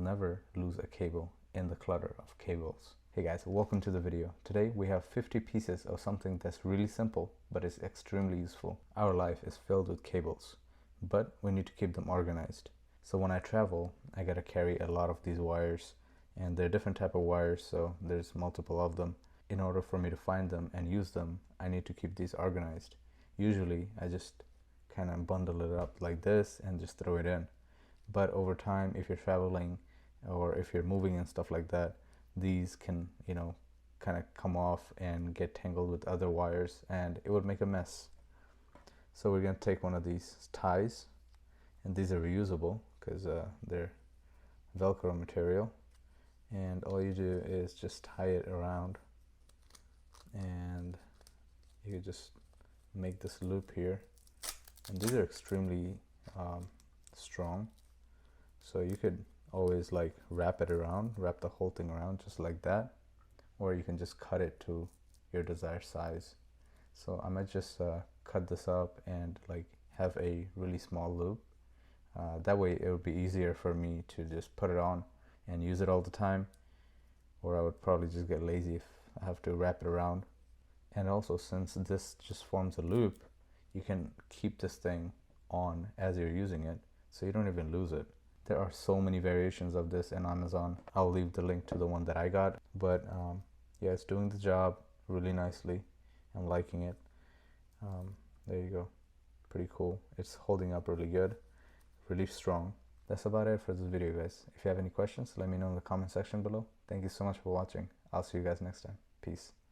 never lose a cable in the clutter of cables. Hey guys, welcome to the video. Today we have 50 pieces of something that's really simple but is extremely useful. Our life is filled with cables, but we need to keep them organized. So when I travel, I gotta carry a lot of these wires, and they're different type of wires, so there's multiple of them. In order for me to find them and use them, I need to keep these organized. Usually I just kind of bundle it up like this and just throw it in. But over time, if you're traveling or if you're moving and stuff like that, these can, kind of come off and get tangled with other wires, and it would make a mess. So we're going to take one of these ties, and these are reusable because they're Velcro material, and all you do is just tie it around, and you just make this loop here. And these are extremely strong, so you could always wrap the whole thing around just like that, or you can just cut it to your desired size. So I might just cut this up and have a really small loop. That way it would be easier for me to just put it on and use it all the time, or I would probably just get lazy if I have to wrap it around. And also, since this just forms a loop, you can keep this thing on as you're using it, so you don't even lose it. There are so many variations of this in Amazon. I'll leave the link to the one that I got, but yeah, it's doing the job really nicely. I'm liking it. There you go. Pretty cool. It's holding up really good, really strong. That's about it for this video, guys. If you have any questions, let me know in the comment section below. Thank you so much for watching. I'll see you guys next time. Peace.